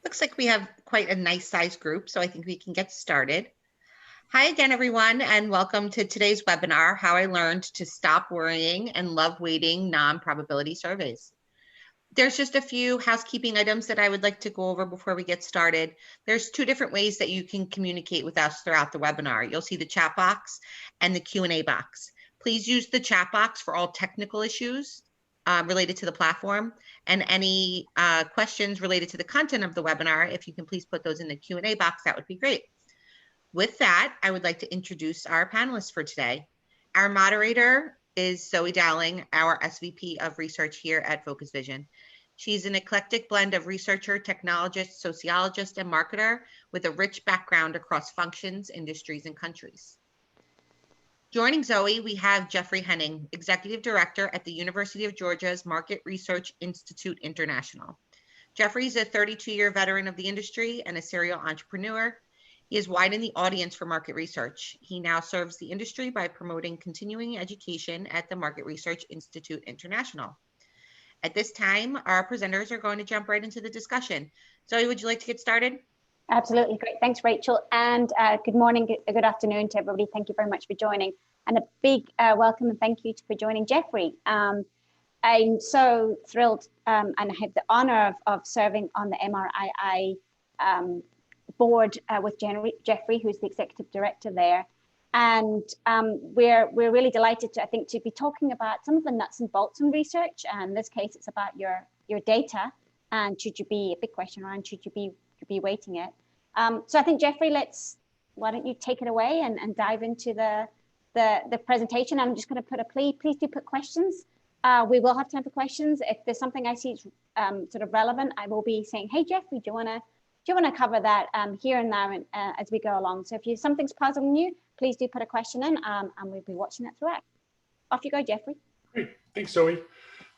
Looks like we have quite a nice sized group, so I think we can get started. Hi again, everyone, and welcome to today's webinar, How I Learned to Stop Worrying and Love Weighting Non-Probability Surveys. There's just a few housekeeping items that I would like to go over before we get started. There's two different ways that you can communicate with us throughout the webinar. You'll see the chat box and the Q&A box. Please use the chat box for all technical issues related to the platform, and any questions related to the content of the webinar. If you can please put those in the Q&A box, that would be great. With that, I would like to introduce our panelists for today. Our moderator is Zoe Dowling, our SVP of Research here at Focus Vision. She's an eclectic blend of researcher, technologist, sociologist, and marketer with a rich background across functions, industries, and countries. Joining Zoe, we have Jeffrey Henning, Executive Director at the University of Georgia's Market Research Institute International. Jeffrey's a 32-year veteran of the industry and a serial entrepreneur. He has widened the audience for market research. He now serves the industry by promoting continuing education at the Market Research Institute International. At this time, our presenters are going to jump right into the discussion. Zoe, would you like to get started? Absolutely, great. Thanks, Rachel. And good morning, good afternoon to everybody. Thank you very much for joining. And a big welcome and thank you for joining Jeffrey. I'm so thrilled and I have the honor of serving on the MRII board with Jeffrey, who's the executive director there. And we're really delighted to, I think, to be talking about some of the nuts and bolts in research. And in this case, it's about your data. And should you be, a big question around, should you be weighting it? So I think, Jeffrey, why don't you take it away and dive into the presentation. I'm just going to put a plea. Please do put questions. We will have time for questions. If there's something I see is sort of relevant, I will be saying, hey, Jeffrey, do you want to cover that here and now as we go along? So if something's puzzling you, please do put a question in and we'll be watching it throughout. Off you go, Jeffrey. Great. Thanks, Zoe.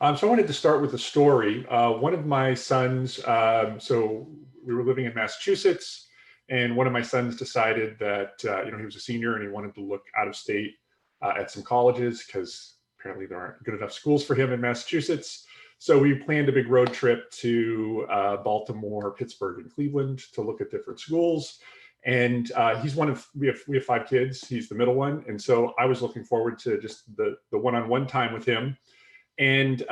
So I wanted to start with a story. One of my sons, so we were living in Massachusetts, and one of my sons decided that he was a senior and he wanted to look out of state at some colleges because apparently there aren't good enough schools for him in Massachusetts. So we planned a big road trip to Baltimore, Pittsburgh, and Cleveland to look at different schools. And he's one of, we have 5 kids. He's the middle one. And so I was looking forward to just the one-on-one time with him. And,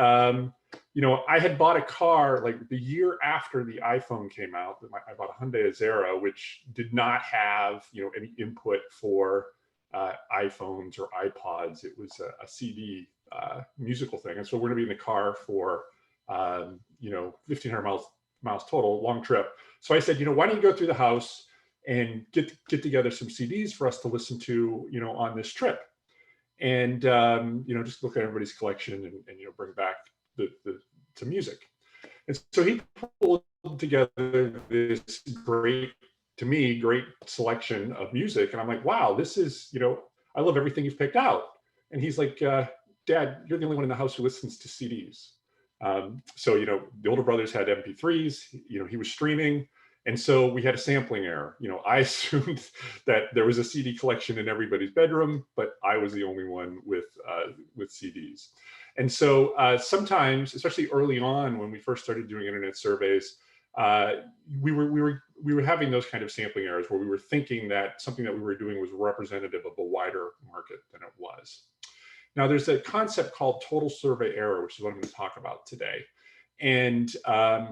I had bought a car like the year after the iPhone came out. I bought a Hyundai Azera, which did not have, any input for iPhones or iPods. It was a CD musical thing. And so we're gonna be in the car for, 1,500 miles total, long trip. So I said, why don't you go through the house and get together some CDs for us to listen to, on this trip. And, just look at everybody's collection and bring back to music. And so he pulled together this great selection of music. And I'm like, wow, this is, I love everything you've picked out. And he's like, Dad, you're the only one in the house who listens to CDs. So, the older brothers had MP3s, he was streaming. And so we had a sampling error. I assumed that there was a CD collection in everybody's bedroom, but I was the only one with CDs. And so sometimes, especially early on when we first started doing internet surveys, we were having those kind of sampling errors where we were thinking that something that we were doing was representative of a wider market than it was. Now, there's a concept called total survey error, which is what I'm going to talk about today. And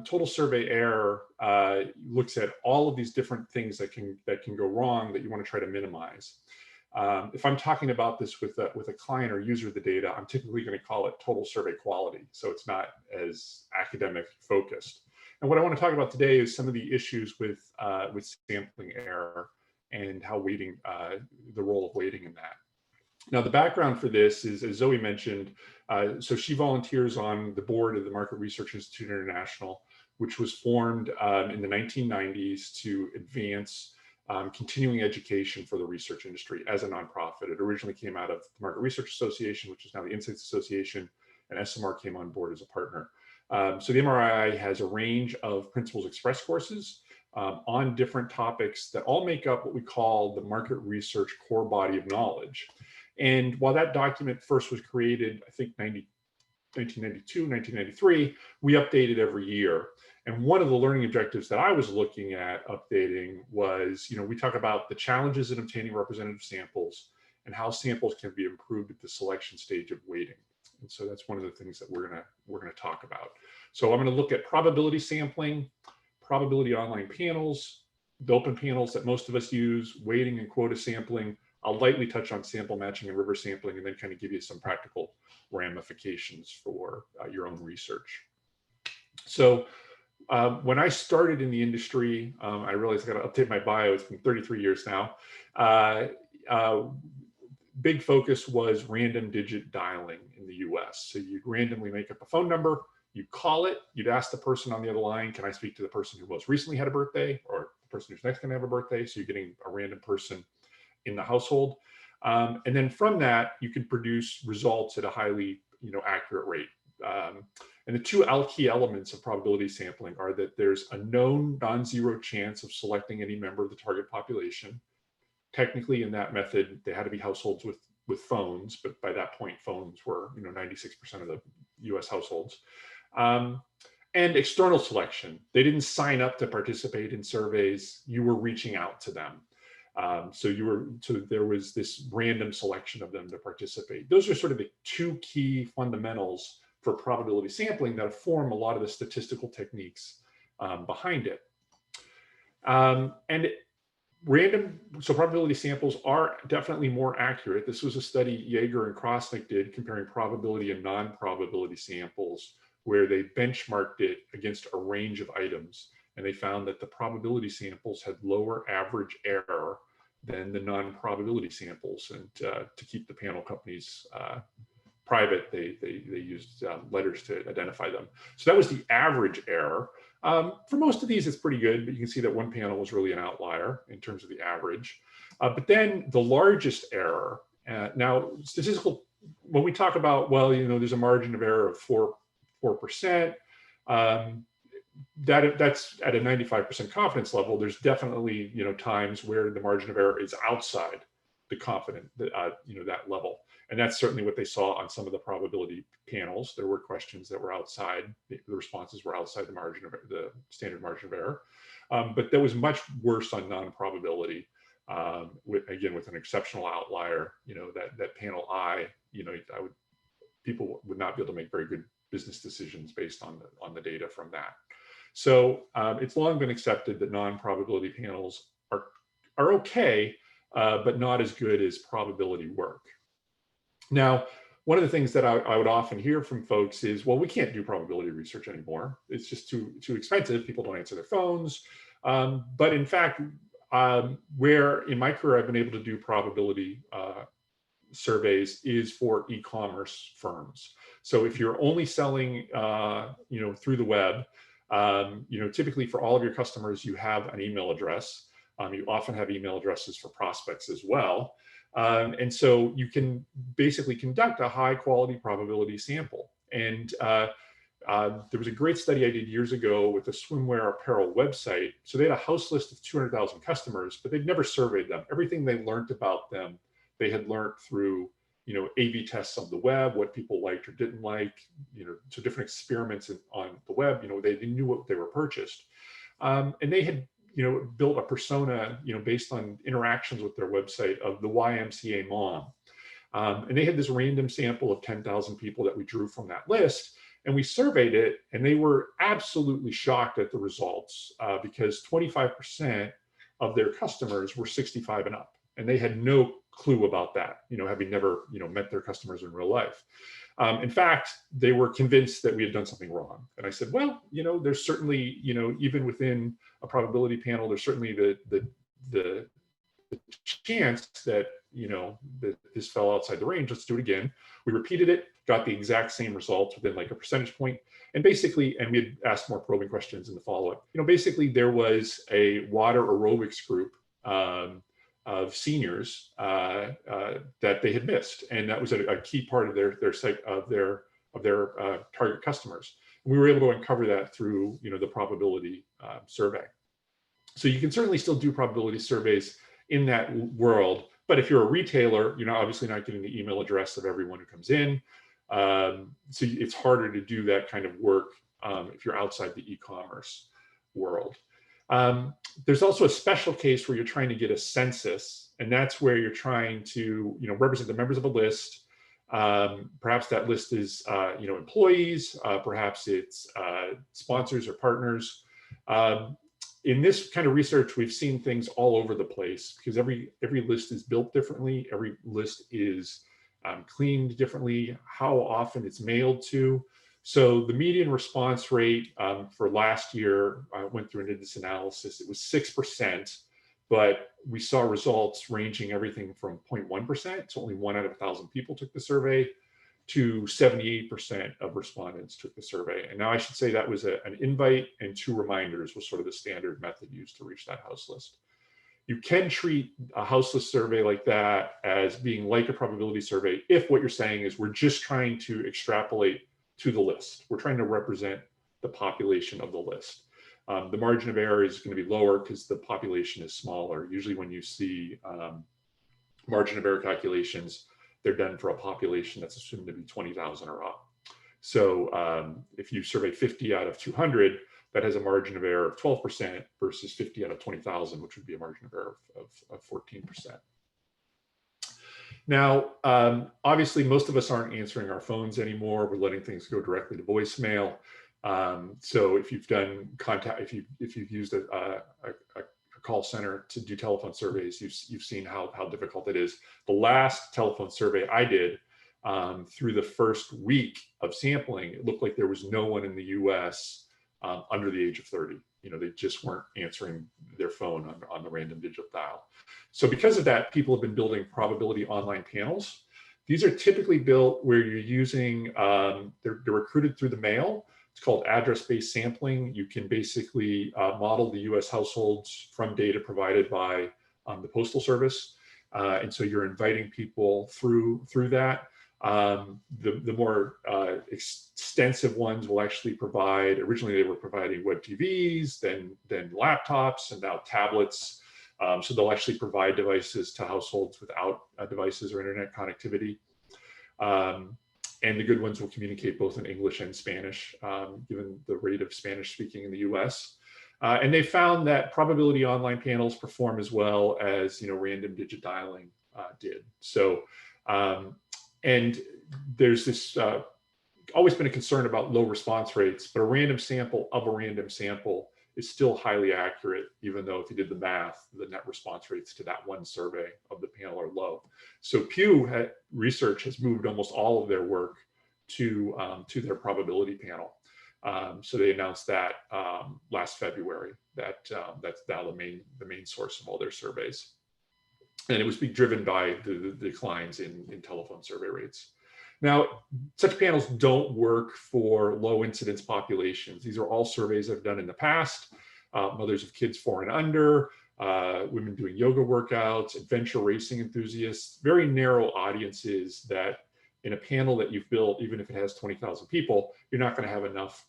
total survey error looks at all of these different things that can go wrong that you want to try to minimize. If I'm talking about this with a client or user of the data, I'm typically going to call it total survey quality. So it's not as academic focused. And what I want to talk about today is some of the issues with sampling error and how weighting, the role of weighting in that. Now, the background for this is, as Zoe mentioned, so she volunteers on the board of the Market Research Institute International, which was formed in the 1990s to advance continuing education for the research industry as a nonprofit. It originally came out of the Market Research Association, which is now the Insights Association, and SMR came on board as a partner. So the MRII has a range of Principles Express courses on different topics that all make up what we call the market research core body of knowledge. And while that document first was created, I think 1992, 1993, we update it every year. And one of the learning objectives that I was looking at updating was, we talk about the challenges in obtaining representative samples and how samples can be improved at the selection stage of weighting. And so that's one of the things that we're gonna talk about. So I'm gonna look at probability sampling, probability online panels, the open panels that most of us use, weighting and quota sampling. I'll lightly touch on sample matching and river sampling, and then kind of give you some practical ramifications for your own research. So when I started in the industry, I realized I got to update my bio. It's been 33 years now. Big focus was random digit dialing in the US. So you'd randomly make up a phone number, you'd call it, you'd ask the person on the other line, can I speak to the person who most recently had a birthday, or the person who's next going to have a birthday? So you're getting a random person in the household. And then from that, you can produce results at a highly accurate rate. And the two key elements of probability sampling are that there's a known non-zero chance of selecting any member of the target population. Technically, in that method, they had to be households with phones, but by that point, phones were 96% of the US households. And external selection. They didn't sign up to participate in surveys. You were reaching out to them. So there was this random selection of them to participate. Those are sort of the two key fundamentals for probability sampling that form a lot of the statistical techniques behind it. So probability samples are definitely more accurate. This was a study Yeager and Krosnick did comparing probability and non-probability samples, where they benchmarked it against a range of items. And they found that the probability samples had lower average error than the non-probability samples. And to keep the panel companies private, they used letters to identify them. So that was the average error. For most of these, it's pretty good, but you can see that one panel was really an outlier in terms of the average. But then the largest error, now statistical, when we talk about, well, there's a margin of error of 4%, that's at a 95% confidence level. There's definitely times where the margin of error is outside the confident that level, and that's certainly what they saw on some of the probability panels. There were questions that were outside, the responses were outside the margin of the standard margin of error, but that was much worse on non-probability. With an exceptional outlier, that panel I, people would not be able to make very good business decisions based on the data from that. So it's long been accepted that non-probability panels are okay, but not as good as probability work. Now, one of the things that I would often hear from folks is, well, we can't do probability research anymore. It's just too expensive. People don't answer their phones. But in fact, where in my career I've been able to do probability surveys is for e-commerce firms. So if you're only selling, through the web, typically for all of your customers, you have an email address. You often have email addresses for prospects as well. And so you can basically conduct a high quality probability sample. And there was a great study I did years ago with a swimwear apparel website. So they had a house list of 200,000 customers, but they'd never surveyed them. Everything they learned about them, they had learned through A/B tests on the web, what people liked or didn't like, so different experiments on the web. They knew what they were purchased, and they had built a persona based on interactions with their website of the YMCA mom, and they had this random sample of 10,000 people that we drew from that list, and we surveyed it, and they were absolutely shocked at the results because 25% of their customers were 65 and up, and they had no clue about that, having never, met their customers in real life. In fact, they were convinced that we had done something wrong. And I said, well, there's certainly, even within a probability panel, there's certainly the chance that, that this fell outside the range. Let's do it again. We repeated it, got the exact same results within like a percentage point. And basically, and we had asked more probing questions in the follow-up. Basically there was a water aerobics group of seniors that they had missed, and that was a key part of their site of their target customers. And we were able to uncover that through the probability survey. So you can certainly still do probability surveys in that world, but if you're a retailer, you're obviously not getting the email address of everyone who comes in. So it's harder to do that kind of work if you're outside the e-commerce world. There's also a special case where you're trying to get a census, and that's where you're trying to, represent the members of a list. Perhaps that list is, employees, perhaps it's sponsors or partners. In this kind of research, we've seen things all over the place because every list is built differently. Every list is cleaned differently, how often it's mailed to. So the median response rate for last year, I went through and did this analysis, it was 6%, but we saw results ranging everything from 0.1%, so only 1 out of 1,000 people took the survey, to 78% of respondents took the survey. And now I should say that was an invite and 2 reminders was sort of the standard method used to reach that house list. You can treat a house list survey like that as being like a probability survey if what you're saying is we're just trying to extrapolate to the list. We're trying to represent the population of the list. The margin of error is going to be lower because the population is smaller. Usually when you see margin of error calculations, they're done for a population that's assumed to be 20,000 or up. So if you survey 50 out of 200, that has a margin of error of 12% versus 50 out of 20,000, which would be a margin of error of 14%. Now, obviously, most of us aren't answering our phones anymore. We're letting things go directly to voicemail. So if you've done contact, if you've used a call center to do telephone surveys, you've seen how difficult it is. The last telephone survey I did, through the first week of sampling, it looked like there was no one in the U.S. Under the age of 30. They just weren't answering their phone on the random digital dial. So because of that, people have been building probability online panels. These are typically built where you're using, they're recruited through the mail. It's called address-based sampling. You can basically model the US households from data provided by the Postal Service. And so you're inviting people through that. The more extensive ones will actually provide, originally they were providing web TVs, then laptops, and now tablets. So they'll actually provide devices to households without devices or internet connectivity. And the good ones will communicate both in English and Spanish, given the rate of Spanish speaking in the US. And they found that probability online panels perform as well as random digit dialing did. So, and there's this always been a concern about low response rates, but a random sample of a random sample is still highly accurate, even though if you did the math, the net response rates to that one survey of the panel are low. So Pew Research has moved almost all of their work to their probability panel. So they announced that last February, that that's now the main source of all their surveys. And it was being driven by the declines in telephone survey rates. Now, such panels don't work for low incidence populations. These are all surveys I've done in the past. Mothers of kids 4 and under, women doing yoga workouts, adventure racing enthusiasts, very narrow audiences that in a panel that you've built, even if it has 20,000 people, you're not going to have enough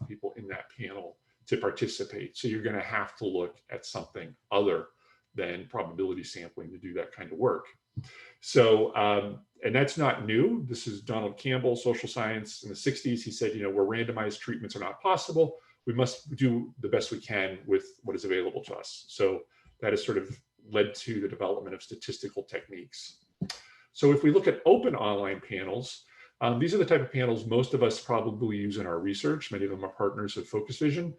people in that panel to participate. So you're going to have to look at something other than probability sampling to do that kind of work. So, and that's not new. This is Donald Campbell, social science in the 60s. He said, where randomized treatments are not possible, we must do the best we can with what is available to us. So that has sort of led to the development of statistical techniques. So if we look at open online panels, these are the type of panels most of us probably use in our research. Many of them are partners of Focus Vision.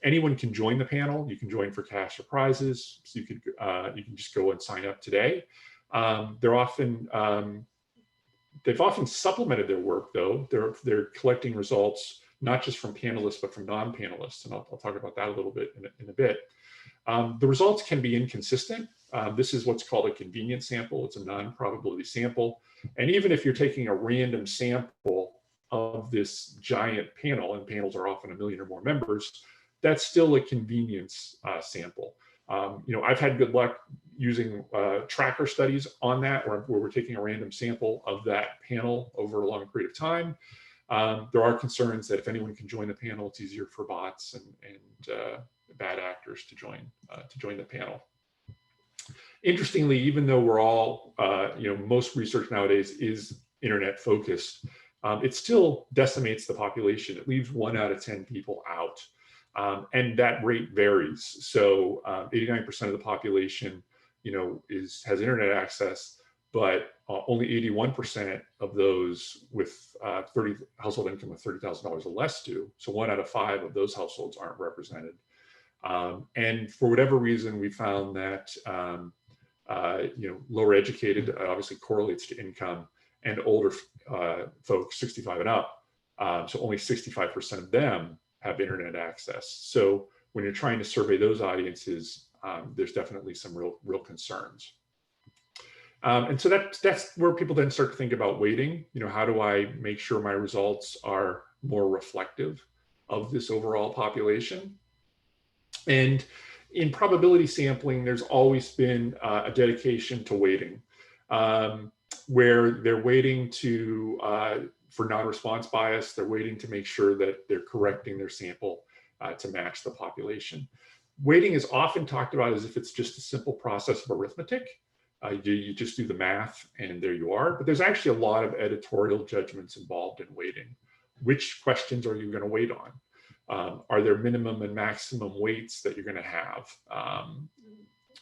Anyone can join the panel. You can join for cash or prizes. So you can just go and sign up today. They've often supplemented their work though. They're collecting results not just from panelists but from non-panelists, and I'll talk about that a little bit in a bit. The results can be inconsistent. This is what's called a convenience sample. It's a non-probability sample, and even if you're taking a random sample of this giant panel, and panels are often 1 million or more members, that's still a convenience sample. I've had good luck using tracker studies on that, where we're taking a random sample of that panel over a long period of time. There are concerns that if anyone can join the panel, it's easier for bots and bad actors to join the panel. Interestingly, even though we're all, most research nowadays is internet focused, it still decimates the population. It leaves 1 out of 10 people out. And that rate varies. So 89% of the population, has internet access, but only 81% of those with household income of $30,000 or less do. So 1 out of 5 of those households aren't represented. And for whatever reason, we found that lower educated obviously correlates to income, and older folks 65 and up. So only 65% of them have internet access. So when you're trying to survey those audiences, there's definitely some real concerns. And so that's where people then start to think about weighting. How do I make sure my results are more reflective of this overall population? And in probability sampling, there's always been a dedication to weighting, where they're weighting for non-response bias. They're weighting to make sure that they're correcting their sample to match the population. Weighting is often talked about as if it's just a simple process of arithmetic. You just do the math and there you are. But there's actually a lot of editorial judgments involved in weighting. Which questions are you going to weight on? Are there minimum and maximum weights that you're going to have?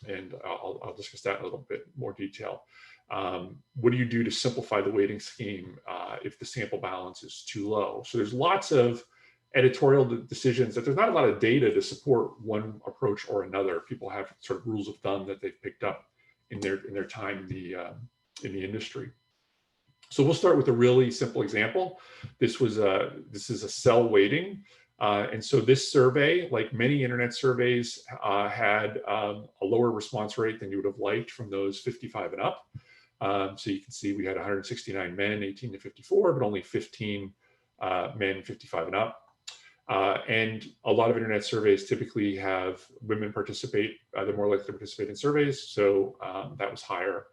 And I'll discuss that in a little bit more detail. What do you do to simplify the weighting scheme if the sample balance is too low? So there's lots of editorial decisions that there's not a lot of data to support one approach or another. People have sort of rules of thumb that they've picked up in their time in the industry. So we'll start with a really simple example. This is a cell weighting. And so this survey, like many internet surveys, had a lower response rate than you would have liked from those 55 and up. So you can see we had 169 men, 18 to 54, but only 15 men 55 and up. And a lot of internet surveys typically have women participate. They're more likely to participate in surveys. So that was higher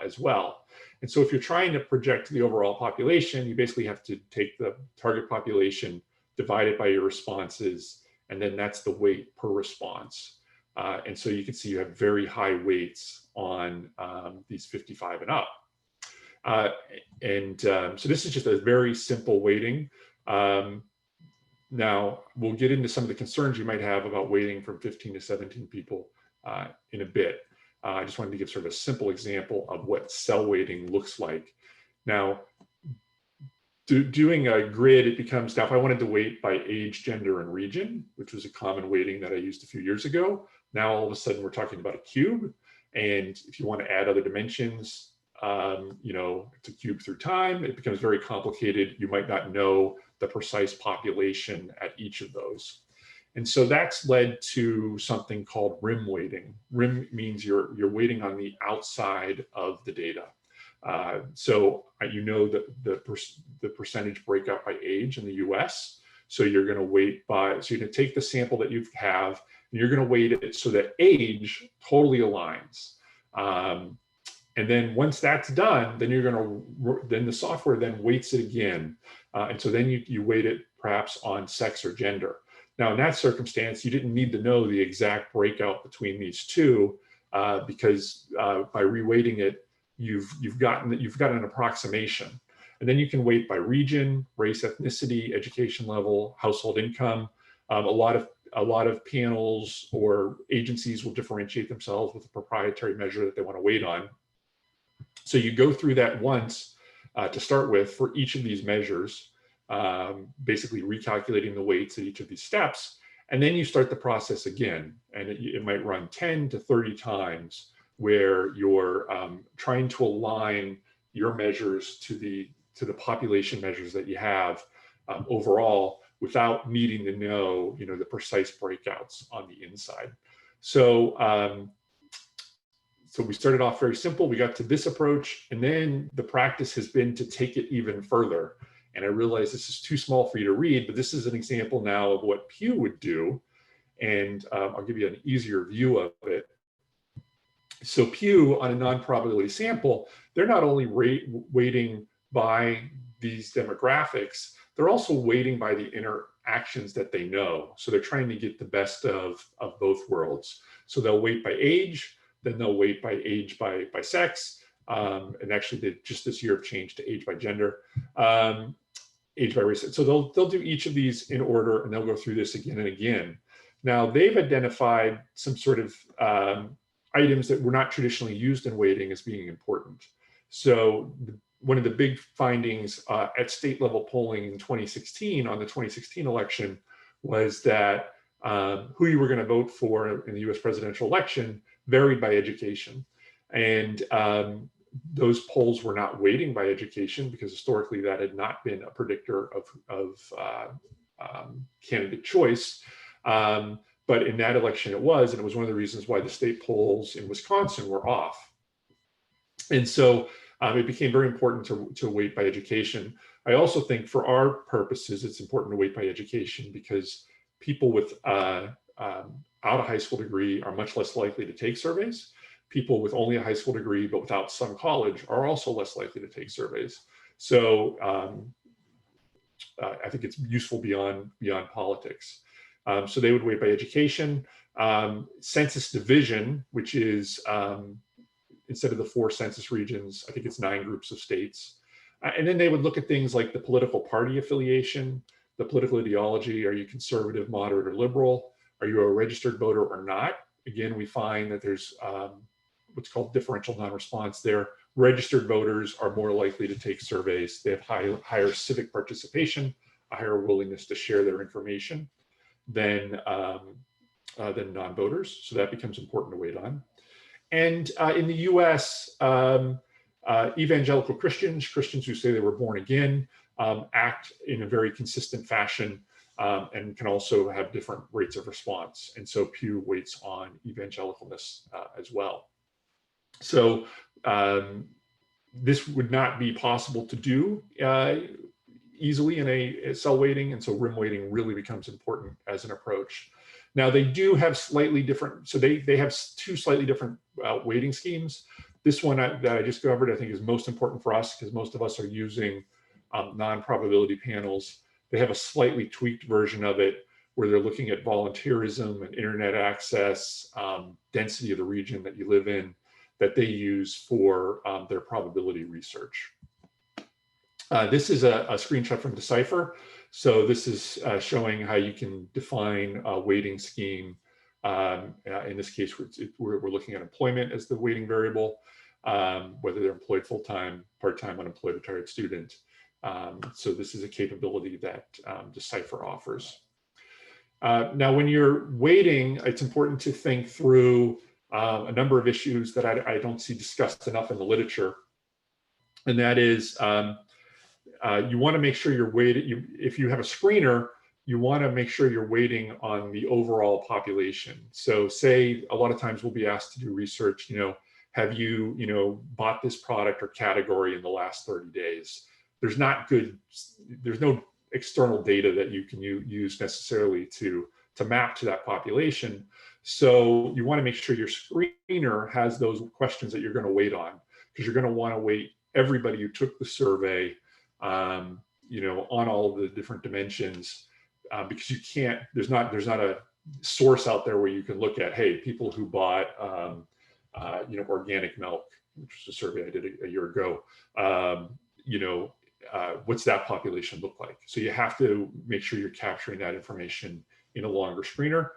as well. And so if you're trying to project the overall population, you basically have to take the target population, divide it by your responses, and then that's the weight per response. And so you can see you have very high weights on these 55 and up. So this is just a very simple weighting. Now, we'll get into some of the concerns you might have about weighting from 15 to 17 people in a bit. I just wanted to give sort of a simple example of what cell weighting looks like. Now, doing a grid, it becomes, now if I wanted to weight by age, gender, and region, which was a common weighting that I used a few years ago, now all of a sudden we're talking about a cube. And if you want to add other dimensions, it's a cube through time, it becomes very complicated. You might not know the precise population at each of those. And so that's led to something called rim weighting. Rim means you're weighting on the outside of the data. So you know that the percentage breakout by age in the US. So you're going to weight by, so you're going to take the sample that you have and you're going to weight it so that age totally aligns. And then once that's done, then then the software then weights it again. And so then you weight it perhaps on sex or gender. Now, in that circumstance, you didn't need to know the exact breakout between these two because by reweighting it, you've got an approximation. And then you can weight by region, race, ethnicity, education level, household income. A lot of panels or agencies will differentiate themselves with a proprietary measure that they want to weight on. So you go through that once to start with for each of these measures, basically recalculating the weights at each of these steps. And then you start the process again. And it might run 10 to 30 times where you're trying to align your measures to the population measures that you have overall without needing to know, the precise breakouts on the inside. So, so we started off very simple. We got to this approach, and then the practice has been to take it even further. And I realize this is too small for you to read, but this is an example now of what Pew would do. And I'll give you an easier view of it. So Pew, on a non-probability sample, they're not only weighting by these demographics, they're also weighting by the interactions that they know. So they're trying to get the best of both worlds. So they'll weight by age, then they'll weight by age by sex. And actually, they just this year have changed to age by gender. age by race. So they'll do each of these in order, and they'll go through this again and again. Now they've identified some sort of items that were not traditionally used in weighting as being important. So one of the big findings at state level polling in 2016 on the 2016 election was that who you were going to vote for in the US presidential election varied by education. And those polls were not weighting by education because historically that had not been a predictor of candidate choice. But in that election it was, and it was one of the reasons why the state polls in Wisconsin were off. And so it became very important to weight by education. I also think for our purposes, it's important to weight by education because people without a high school degree are much less likely to take surveys. People with only a high school degree but without some college are also less likely to take surveys. So I think it's useful beyond politics. So they would weight by education. Census division, which is instead of the 4 census regions, I think it's 9 groups of states. And then they would look at things like the political party affiliation, the political ideology. Are you conservative, moderate, or liberal? Are you a registered voter or not? Again, we find that there's what's called differential non-response there. Registered voters are more likely to take surveys. They have higher civic participation, a higher willingness to share their information than non-voters. So that becomes important to weight on. And in the US, evangelical Christians who say they were born again, act in a very consistent fashion and can also have different rates of response. And so Pew weights on evangelicalness as well. So this would not be possible to do easily in a cell weighting, and so rim weighting really becomes important as an approach. Now they do have slightly different, so they have 2 slightly different weighting schemes. This one that I just covered, I think, is most important for us because most of us are using non-probability panels. They have a slightly tweaked version of it where they're looking at volunteerism and internet access, density of the region that you live in, that they use for their probability research. This is a screenshot from Decipher. So this is showing how you can define a weighting scheme. In this case, we're looking at employment as the weighting variable, whether they're employed full-time, part-time, unemployed, retired student. So this is a capability that Decipher offers. Now, when you're weighting, it's important to think through a number of issues that I don't see discussed enough in the literature. And that is, you want to make sure you're weighted. If you have a screener, you want to make sure you're weighting on the overall population. So say a lot of times we'll be asked to do research, have you, bought this product or category in the last 30 days? There's no external data that you can use necessarily to map to that population. So you want to make sure your screener has those questions that you're going to weight on, because you're going to want to weight everybody who took the survey, on all of the different dimensions, because you can't. There's not a source out there where you can look at, hey, people who bought, organic milk, which was a survey I did a year ago. What's that population look like? So you have to make sure you're capturing that information in a longer screener,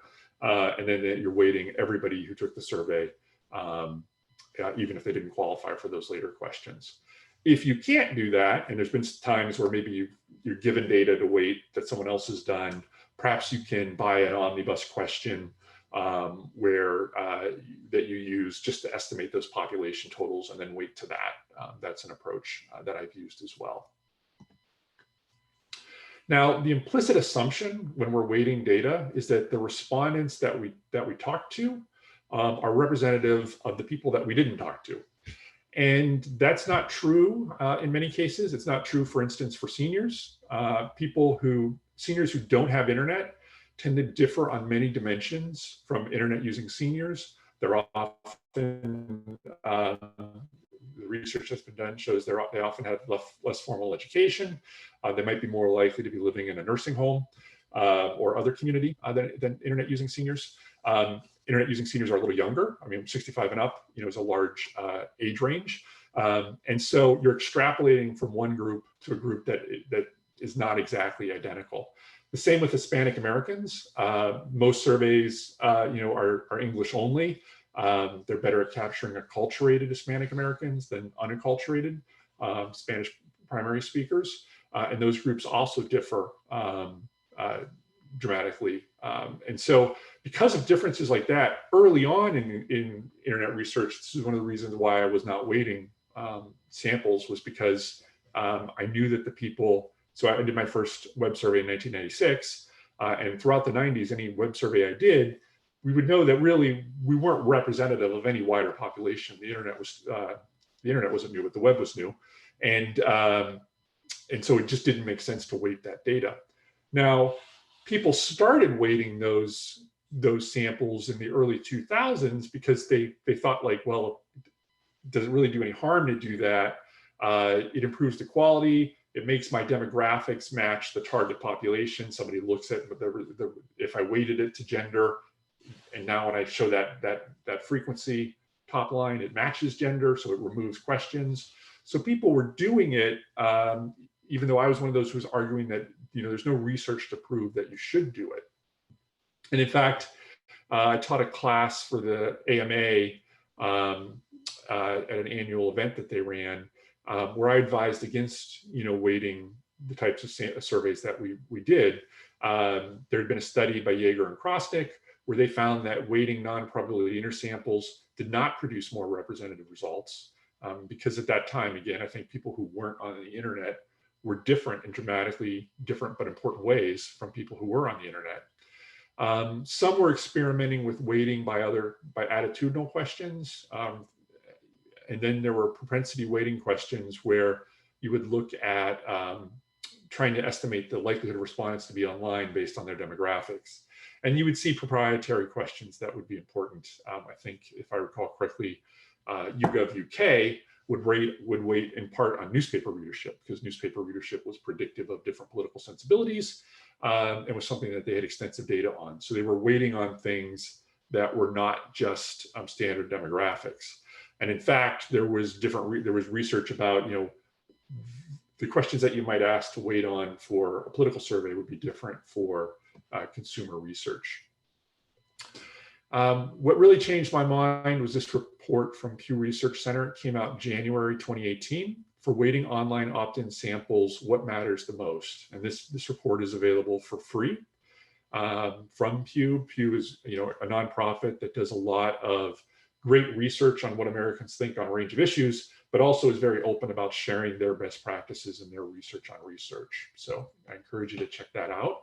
and then you're weighting everybody who took the survey, even if they didn't qualify for those later questions. If you can't do that, and there's been times where maybe you're given data to weight that someone else has done, perhaps you can buy an omnibus question where that you use just to estimate those population totals and then weight to that. That's an approach that I've used as well. Now, the implicit assumption when we're weighting data is that the respondents that we talk to are representative of the people that we didn't talk to. And that's not true in many cases. It's not true, for instance, for seniors. Seniors who don't have internet tend to differ on many dimensions from internet using seniors. They're often, the research that's been done shows they often have less formal education. They might be more likely to be living in a nursing home or other community than internet using seniors. Internet using seniors are a little younger. I mean, 65 and up, is a large age range. And so you're extrapolating from one group to a group that is not exactly identical. The same with Hispanic Americans. Most surveys, are English only. They're better at capturing acculturated Hispanic Americans than unacculturated Spanish primary speakers. And those groups also differ dramatically. And so because of differences like that, early on in internet research, this is one of the reasons why I was not weighting samples, was because I knew that the people, so I did my first web survey in 1996, and throughout the 90s, any web survey I did, we would know that really we weren't representative of any wider population. The internet wasn't new, but the web was new. And so it just didn't make sense to weight that data. Now, people started weighting those samples in the early 2000s because they thought, like, well, does it really do any harm to do that? It improves the quality. It makes my demographics match the target population. Somebody looks at if I weighted it to gender, and now when I show that frequency top line, it matches gender, so it removes questions. So people were doing it, even though I was one of those who was arguing that there's no research to prove that you should do it. And in fact, I taught a class for the AMA at an annual event that they ran, where I advised against weighting the types of surveys that we did. There had been a study by Yeager and Krosnick where they found that weighting non-probability intersamples did not produce more representative results, because at that time, again, I think people who weren't on the internet were different in dramatically different but important ways from people who were on the internet. Some were experimenting with weighting by attitudinal questions. And then there were propensity weighting questions where you would look at trying to estimate the likelihood of respondents to be online based on their demographics. And you would see proprietary questions that would be important. I think, if I recall correctly, YouGov UK would weight in part on newspaper readership, because newspaper readership was predictive of different political sensibilities, and was something that they had extensive data on. So they were weighting on things that were not just standard demographics. And in fact, there was research about, the questions that you might ask to weight on for a political survey would be different for consumer research. What really changed my mind was this report from Pew Research Center. It came out January 2018, for weighting online opt-in samples, what matters the most. And this report is available for free from Pew. Pew is a nonprofit that does a lot of great research on what Americans think on a range of issues, but also is very open about sharing their best practices and their research on research. So I encourage you to check that out.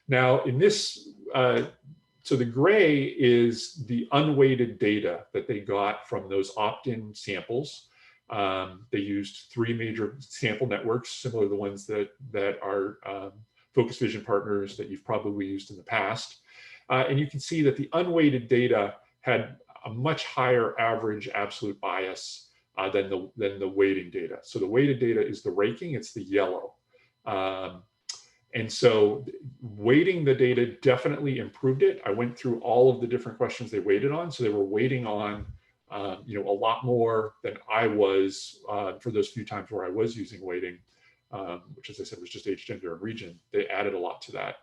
Now, in this, so the gray is the unweighted data that they got from those opt-in samples. They used 3 major sample networks, similar to the ones that are Focus Vision partners that you've probably used in the past. And you can see that the unweighted data had a much higher average absolute bias than the weighting data. So the weighted data is the raking, it's the yellow. And so weighting the data definitely improved it. I went through all of the different questions they weighted on. So they were weighting on a lot more than I was for those few times where I was using weighting, which, as I said, was just age, gender, and region. They added a lot to that.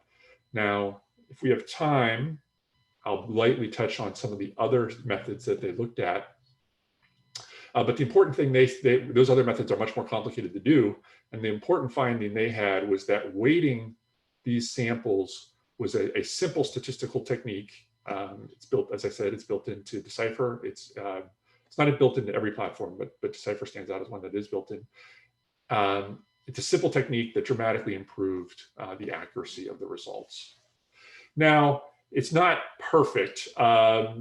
Now, if we have time, I'll lightly touch on some of the other methods that they looked at. But the important thing, those other methods are much more complicated to do. And the important finding they had was that weighting these samples was a simple statistical technique. It's built, as I said, it's built into Decipher. It's not built into every platform, but Decipher stands out as one that is built in. It's a simple technique that dramatically improved the accuracy of the results. Now, it's not perfect.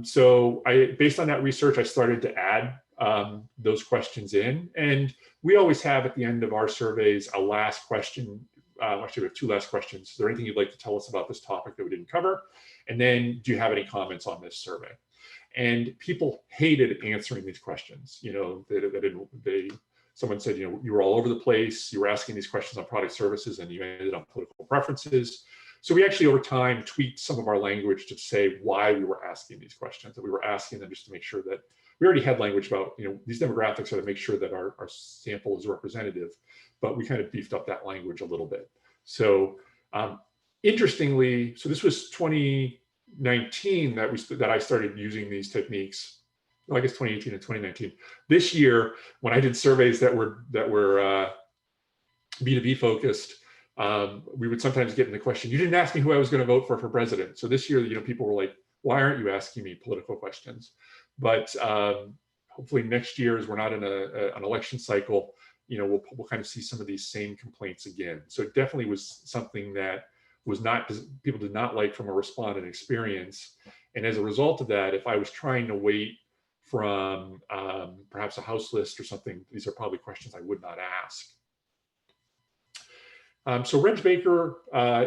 So based on that research, I started to add those questions in. And we always have at the end of our surveys a last question. Actually, we have 2 last questions. Is there anything you'd like to tell us about this topic that we didn't cover? And then, do you have any comments on this survey? And people hated answering these questions. Someone said, you were all over the place. You were asking these questions on product services and you ended on political preferences. So we actually, over time, tweaked some of our language to say why we were asking these questions. That we were asking them just to make sure that we already had language about, these demographics are to make sure that our sample is representative, but we kind of beefed up that language a little bit. So interestingly, so this was 2019 that I started using these techniques. Well, I guess 2018 and 2019. This year, when I did surveys that were B2B focused, we would sometimes get in the question, you didn't ask me who I was going to vote for president. So this year, people were like, why aren't you asking me political questions? But hopefully next year, as we're not in an election cycle, we'll kind of see some of these same complaints again. So it definitely was something that people did not like from a respondent experience. And as a result of that, if I was trying to wait from perhaps a house list or something, these are probably questions I would not ask. So Reg Baker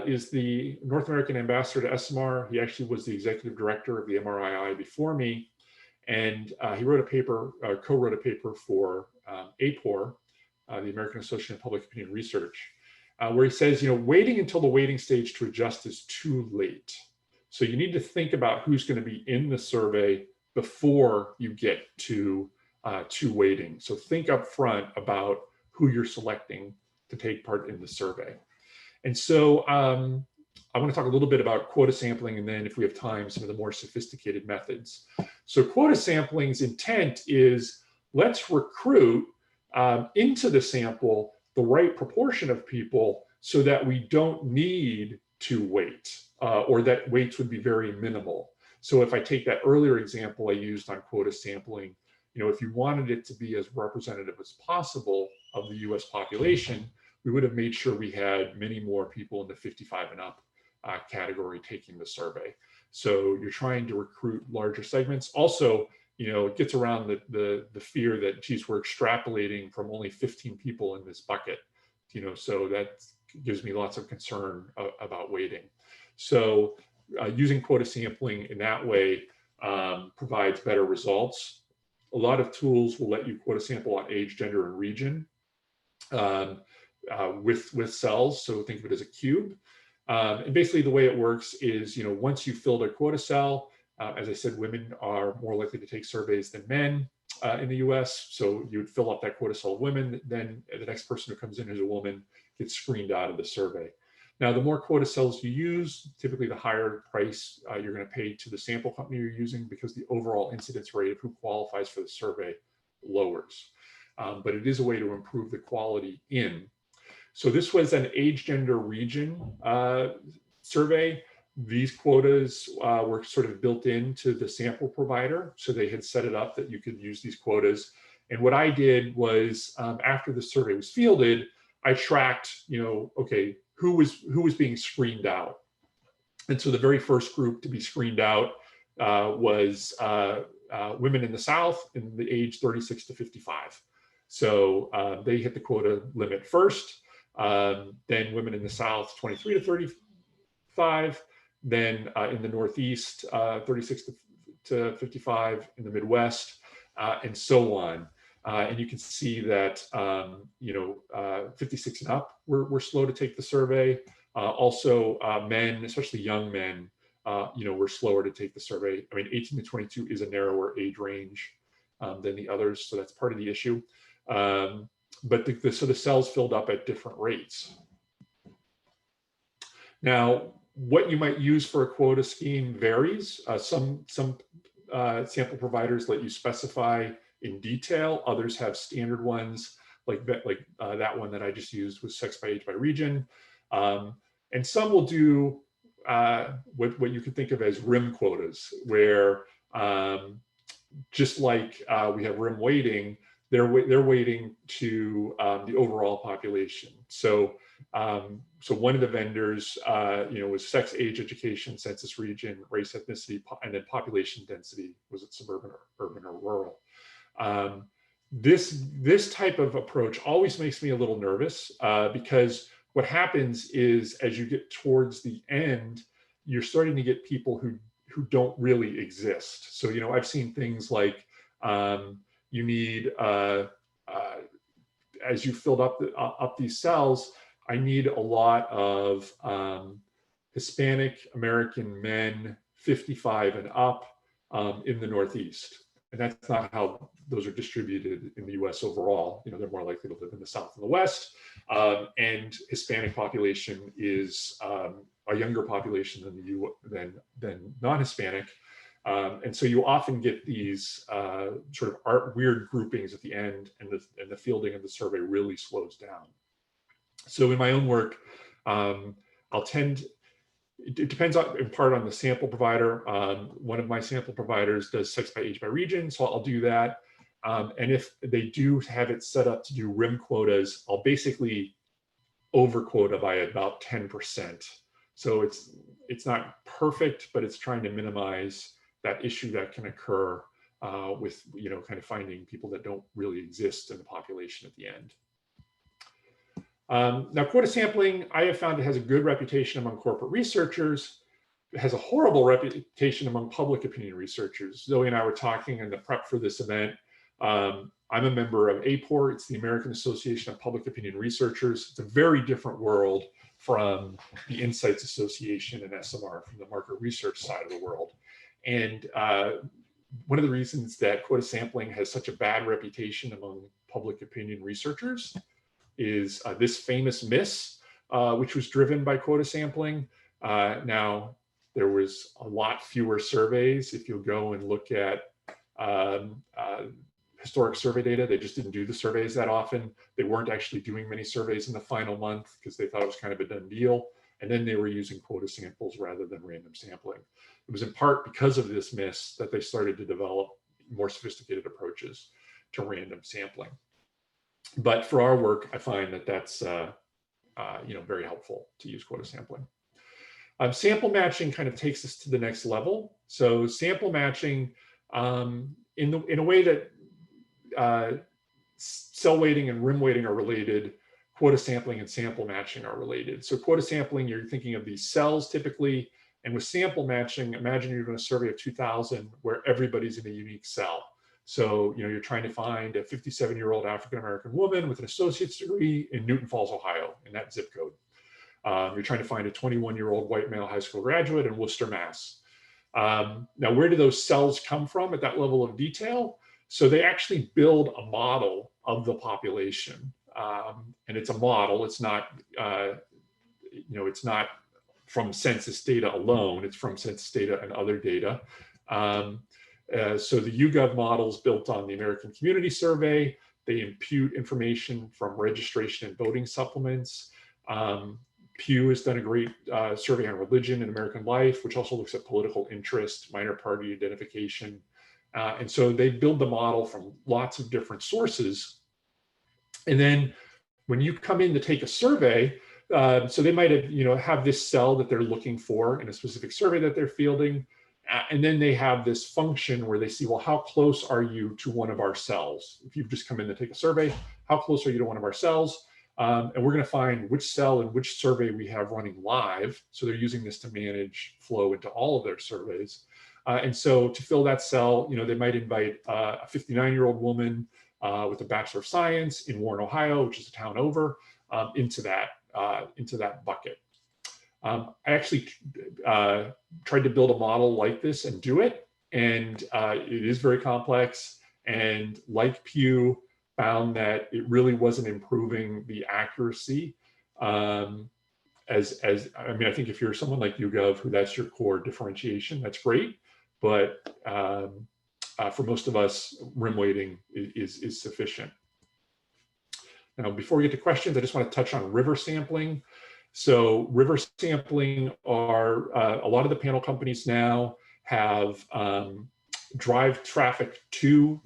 is the North American ambassador to SMR. He actually was the executive director of the MRII before me. And he wrote a paper, co-wrote a paper for APOR, the American Association of Public Opinion Research, where he says, waiting until the waiting stage to adjust is too late. So you need to think about who's going to be in the survey before you get to waiting. So think up front about who you're selecting to take part in the survey. And so I want to talk a little bit about quota sampling, and then if we have time, some of the more sophisticated methods. So quota sampling's intent is, let's recruit into the sample the right proportion of people so that we don't need to wait, or that waits would be very minimal. So if I take that earlier example I used on quota sampling, if you wanted it to be as representative as possible of the US population, we would have made sure we had many more people in the 55 and up category taking the survey. So you're trying to recruit larger segments. Also, it gets around the fear that, geez, we're extrapolating from only 15 people in this bucket, so that gives me lots of concern about waiting. So using quota sampling in that way provides better results. A lot of tools will let you quota sample on age, gender, and region with cells. So think of it as a cube. And basically the way it works is, once you filled a quota cell, as I said, women are more likely to take surveys than men in the US. So you would fill up that quota cell of women, then the next person who comes in who's a woman gets screened out of the survey. Now, the more quota cells you use, typically the higher price you're going to pay to the sample company you're using, because the overall incidence rate of who qualifies for the survey lowers. But it is a way to improve the quality in. So this was an age, gender, region survey. These quotas were sort of built into the sample provider. So they had set it up that you could use these quotas. And what I did was, after the survey was fielded, I tracked, okay, who was being screened out. And so the very first group to be screened out was women in the South in the age 36 to 55. So they hit the quota limit first. Then women in the South, 23 to 35. Then in the Northeast, 36 to 55, in the Midwest, and so on. And you can see that 56 and up were slow to take the survey. Also, men, especially young men, were slower to take the survey. I mean, 18 to 22 is a narrower age range than the others, so that's part of the issue. But so the cells filled up at different rates. Now, what you might use for a quota scheme varies. Some sample providers let you specify in detail. Others have standard ones, like that one that I just used was sex by age by region. And some will do what you could think of as rim quotas, where just like we have rim weighting, they're weighting to the overall population. So one of the vendors, was sex, age, education, census region, race, ethnicity, and then population density. Was it suburban, or urban, or rural? This type of approach always makes me a little nervous because what happens is, as you get towards the end, you're starting to get people who don't really exist. So I've seen things like you need as you filled up these cells, I need a lot of Hispanic American men 55 and up in the Northeast. And that's not how those are distributed in the US overall. You know, they're more likely to live in the South and the West. And Hispanic population is a younger population than non-Hispanic. And so you often get these sort of weird groupings at the end, and the fielding of the survey really slows down. So in my own work, it depends in part on the sample provider. One of my sample providers does sex by age by region, so I'll do that. And if they do have it set up to do rim quotas, I'll basically over quota by about 10%. So it's not perfect, but it's trying to minimize that issue that can occur with, you know, kind of finding people that don't really exist in the population at the end. Now, quota sampling, I have found it has a good reputation among corporate researchers. It has a horrible reputation among public opinion researchers. Zoe and I were talking in the prep for this event. I'm a member of APOR. It's the American Association of Public Opinion Researchers. It's a very different world from the Insights Association and SMR, from the market research side of the world. And one of the reasons that quota sampling has such a bad reputation among public opinion researchers is this famous miss, which was driven by quota sampling. Now, there was a lot fewer surveys. If you'll go and look at historic survey data, they just didn't do the surveys that often. They weren't actually doing many surveys in the final month because they thought it was kind of a done deal. And then they were using quota samples rather than random sampling. It was in part because of this miss that they started to develop more sophisticated approaches to random sampling. But for our work, I find that that's you know, very helpful to use quota sampling. Sample matching kind of takes us to the next level. So sample matching in a way that cell weighting and rim weighting are related, quota sampling and sample matching are related. So quota sampling, you're thinking of these cells typically, and with sample matching, imagine you're doing a survey of 2,000 where everybody's in a unique cell. So, you know, you're trying to find a 57-year-old African-American woman with an associate's degree in Newton Falls, Ohio, in that zip code. You're trying to find a 21-year-old white male high school graduate in Worcester, Mass. Now, where do those cells come from at that level of detail? So they actually build a model of the population. And it's a model. It's not, you know, it's not from census data alone. It's from census data and other data. So the YouGov model is built on the American Community Survey. They impute information from registration and voting supplements. Pew has done a great survey on religion and American life, which also looks at political interest, minor party identification. And so they build the model from lots of different sources. And then when you come in to take a survey, so they might have, you know, have this cell that they're looking for in a specific survey that they're fielding. And then they have this function where they see, well, how close are you to one of our cells? If you've just come in to take a survey, how close are you to one of our cells? And we're going to find which cell and which survey we have running live. So they're using this to manage flow into all of their surveys. And so to fill that cell, you know, they might invite a 59-year-old woman with a Bachelor of Science in Warren, Ohio, which is a town over, into that bucket. I actually tried to build a model like this and do it, and it is very complex. And like Pew, found that it really wasn't improving the accuracy. I mean, I think if you're someone like YouGov, who that's your core differentiation, that's great. But for most of us, rim weighting is sufficient. Now, before we get to questions, I just want to touch on river sampling. So river sampling are, a lot of the panel companies now have drive traffic to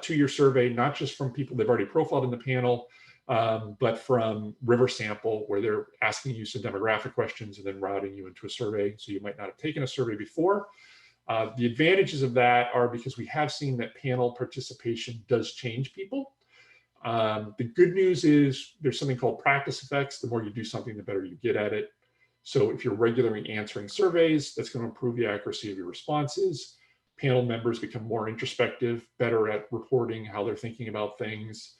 your survey, not just from people they've already profiled in the panel, but from river sample, where they're asking you some demographic questions and then routing you into a survey. So you might not have taken a survey before. The advantages of that are because we have seen that panel participation does change people. The good news is there's something called practice effects. The more you do something, the better you get at it. So if you're regularly answering surveys, that's going to improve the accuracy of your responses. Panel members become more introspective, better at reporting how they're thinking about things.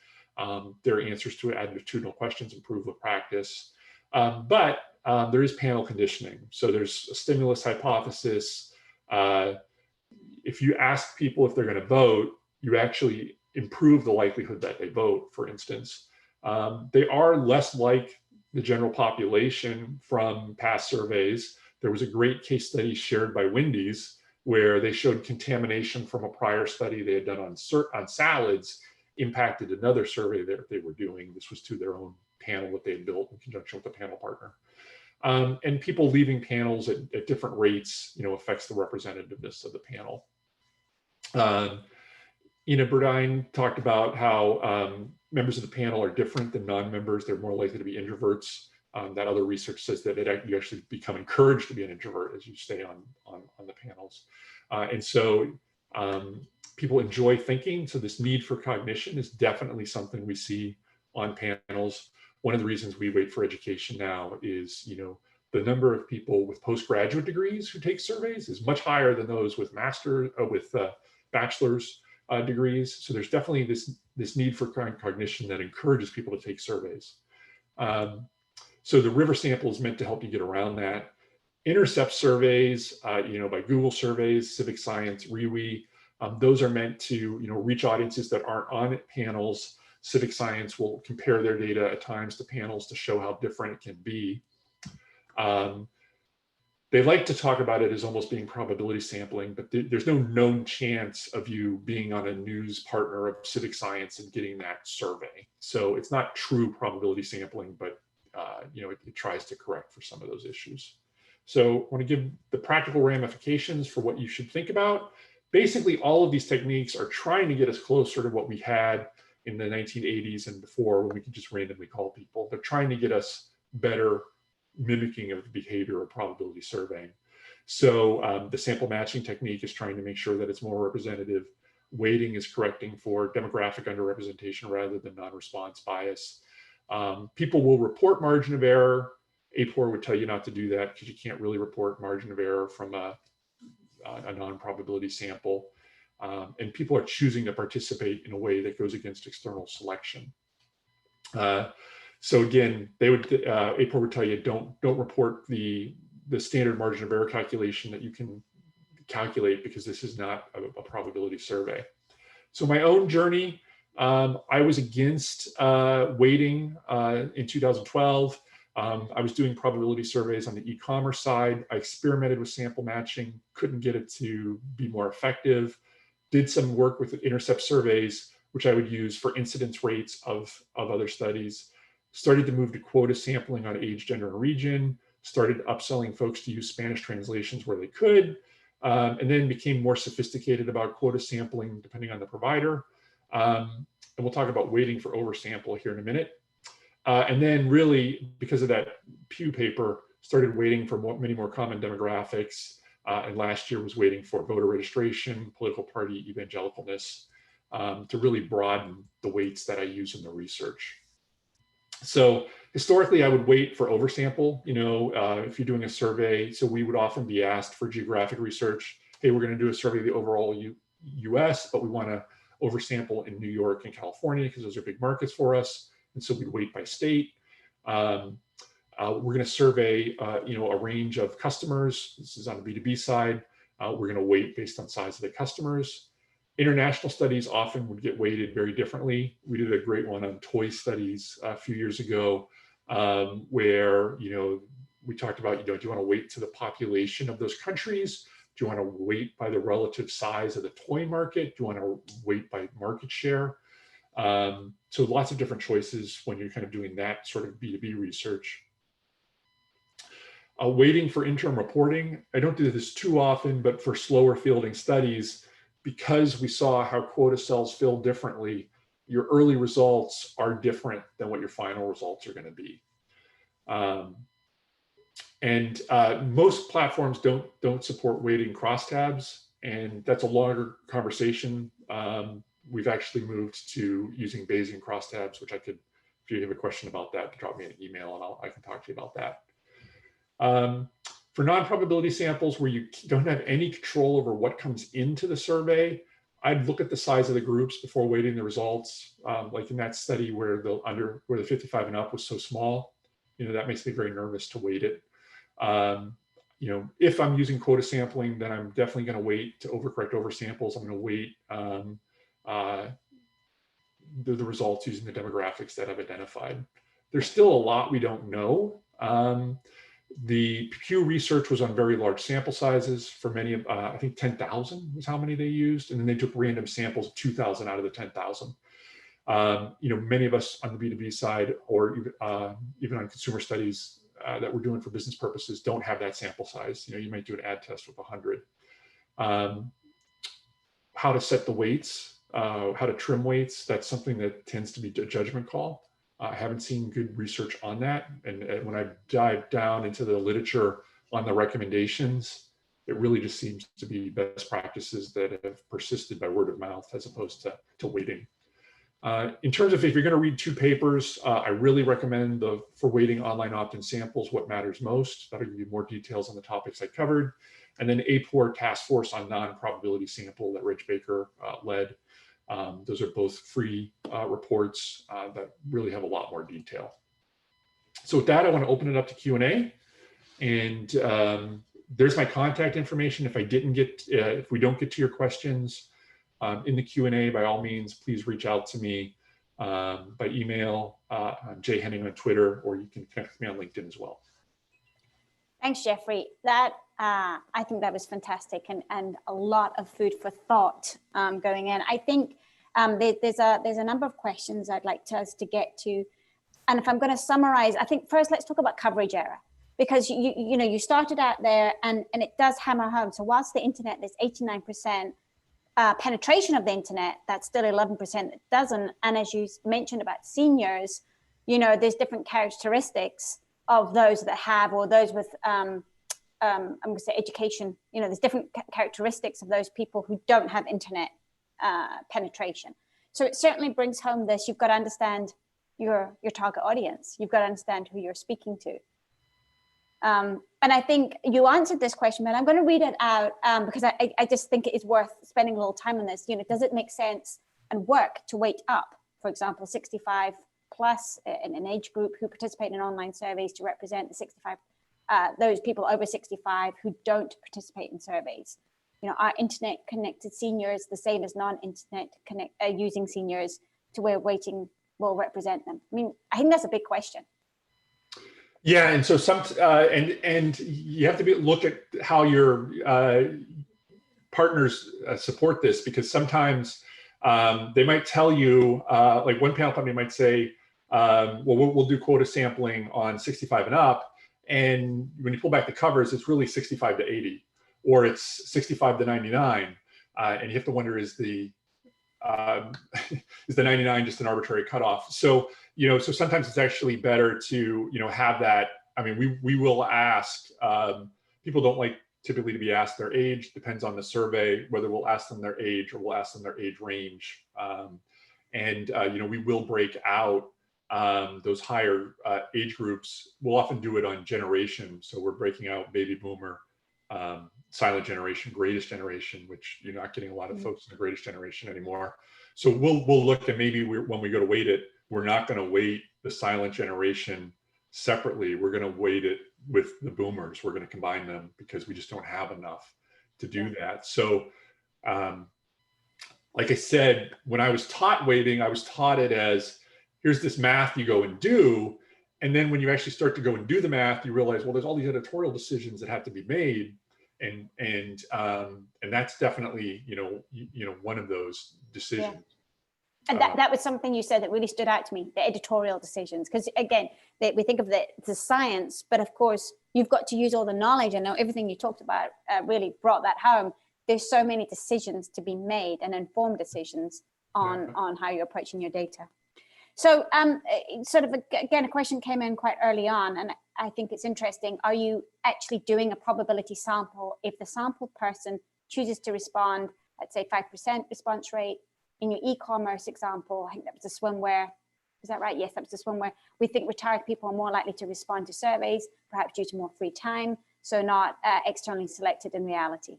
Their answers to attitudinal questions improve with practice. But there is panel conditioning. So there's a stimulus hypothesis. if you ask people if they're going to vote, you actually improve the likelihood that they vote, for instance. They are less like the general population from past surveys. There was a great case study shared by Wendy's where they showed contamination from a prior study they had done on salads impacted another survey that they were doing. This was to their own panel that they had built in conjunction with a panel partner. And people leaving panels at different rates, affects the representativeness of the panel. Ina Burdine talked about how members of the panel are different than non-members. They're more likely to be introverts. That other research says that you actually become encouraged to be an introvert as you stay on the panels. And so people enjoy thinking. So this need for cognition is definitely something we see on panels. One of the reasons we wait for education now is, the number of people with postgraduate degrees who take surveys is much higher than those with bachelor's degrees. So there's definitely this need for cognition that encourages people to take surveys. So the river sample is meant to help you get around that. Intercept surveys, by Google surveys, Civic Science, REWE, those are meant to, reach audiences that aren't on panels. Civic Science will compare their data at times to panels to show how different it can be. They like to talk about it as almost being probability sampling, but there's no known chance of you being on a news partner of Civic Science and getting that survey. So it's not true probability sampling, but it tries to correct for some of those issues. So I want to give the practical ramifications for what you should think about. Basically, all of these techniques are trying to get us closer to what we had in the 1980s and before, when we could just randomly call people. They're trying to get us better mimicking of the behavior of probability surveying. So the sample matching technique is trying to make sure that it's more representative. Weighting is correcting for demographic underrepresentation rather than non-response bias. People will report margin of error. APOR would tell you not to do that because you can't really report margin of error from a non-probability sample. And people are choosing to participate in a way that goes against external selection. So again, APOR would tell you don't report the standard margin of error calculation that you can calculate, because this is not a probability survey. So my own journey, I was against weighting in 2012. I was doing probability surveys on the e-commerce side. I experimented with sample matching, couldn't get it to be more effective. Did some work with intercept surveys, which I would use for incidence rates of other studies. Started to move to quota sampling on age, gender, and region. Started upselling folks to use Spanish translations where they could. And then became more sophisticated about quota sampling depending on the provider. And we'll talk about weighting for oversample here in a minute. And then really, because of that Pew paper, started waiting for many more common demographics. And last year was waiting for voter registration, political party evangelicalness, to really broaden the weights that I use in the research. So historically, I would wait for oversample, if you're doing a survey. So we would often be asked for geographic research. Hey, we're going to do a survey of the overall US, but we want to oversample in New York and California because those are big markets for us. And so we'd weight by state. We're going to survey, a range of customers. This is on the B2B side. We're going to weight based on size of the customers. International studies often would get weighted very differently. We did a great one on toy studies a few years ago, where we talked about, do you want to weight to the population of those countries? Do you want to weight by the relative size of the toy market? Do you want to weight by market share? So lots of different choices when you're kind of doing that sort of B2B research. Waiting for interim reporting. I don't do this too often, but for slower fielding studies, because we saw how quota cells fill differently, your early results are different than what your final results are going to be. And most platforms don't support weighting crosstabs, and that's a longer conversation. We've actually moved to using Bayesian crosstabs, which I could, if you have a question about that, drop me an email and I can talk to you about that. For non-probability samples where you don't have any control over what comes into the survey, I'd look at the size of the groups before weighting the results. Like in that study where the 55 and up was so small, that makes me very nervous to weight it. if I'm using quota sampling, then I'm definitely going to wait to overcorrect over samples. I'm going to wait the results using the demographics that I've identified. There's still a lot we don't know. The Pew research was on very large sample sizes for many of, I think 10,000 was how many they used. And then they took random samples of 2,000 out of the 10,000. Many of us on the B2B side, or even on consumer studies that we're doing for business purposes, don't have that sample size. You might do an ad test with 100. How to set the weights, how to trim weights, that's something that tends to be a judgment call. I haven't seen good research on that. And when I dive down into the literature on the recommendations, it really just seems to be best practices that have persisted by word of mouth as opposed to weighting. In terms of if you're going to read 2 papers, I really recommend for weighting online opt-in samples, What Matters Most. That'll give you more details on the topics I covered. And then APOR Task Force on Non-Probability Sample that Rich Baker led. Those are both free reports that really have a lot more detail. So with that, I want to open it up to Q&A. And there's my contact information. If we don't get to your questions in the Q&A, by all means, please reach out to me by email. I'm Jay Henning on Twitter, or you can connect with me on LinkedIn as well. Thanks, Jeffrey. I think that was fantastic and a lot of food for thought going in. I think there's a number of questions I'd like us to get to. And if I'm going to summarize, I think first let's talk about coverage error, because you started out there and it does hammer home. So whilst the internet, there's 89% penetration of the internet, that's still 11% that doesn't. And as you mentioned about seniors, there's different characteristics of those that have, or those with, I'm going to say education, there's different characteristics of those people who don't have internet penetration. So it certainly brings home this, you've got to understand your target audience. You've got to understand who you're speaking to. And I think you answered this question, but I'm going to read it out because I just think it is worth spending a little time on this. Does it make sense and work to weight up, for example, 65 plus in an age group who participate in online surveys to represent the 65, those people over 65 who don't participate in surveys? Are internet connected seniors the same as non-internet using seniors to where weighting will represent them? I think that's a big question. Yeah, and so and you have to look at how your partners support this, because sometimes they might tell you, like one panel company might say, well, we'll do quota sampling on 65 and up, and when you pull back the covers, it's really 65 to 80, or it's 65 to 99, and you have to wonder, is the 99 just an arbitrary cutoff? So so sometimes it's actually better to have that. We will ask. People don't like typically to be asked their age. Depends on the survey whether we'll ask them their age or we'll ask them their age range. We will break out those higher age groups. We'll often do it on generation. So we're breaking out baby boomer, silent generation, greatest generation, which you're not getting a lot of folks in the greatest generation anymore. So we'll look at maybe when we go to weight it, we're not going to weight the silent generation separately. We're going to weight it with the boomers. We're going to combine them because we just don't have enough to do that. So like I said, when I was taught weighting, I was taught it as, here's this math you go and do. And then when you actually start to go and do the math, you realize, well, there's all these editorial decisions that have to be made. And that's definitely, one of those decisions. Yeah. And that was something you said that really stood out to me, the editorial decisions. Because again, we think of the science, but of course, you've got to use all the knowledge. I know everything you talked about really brought that home. There's so many decisions to be made and informed decisions on how you're approaching your data. So again, a question came in quite early on, and I think it's interesting. Are you actually doing a probability sample if the sample person chooses to respond, let's say 5% response rate? In your e-commerce example, I think that was a swimwear. Is that right? Yes, that was a swimwear. We think retired people are more likely to respond to surveys, perhaps due to more free time, so not externally selected in reality.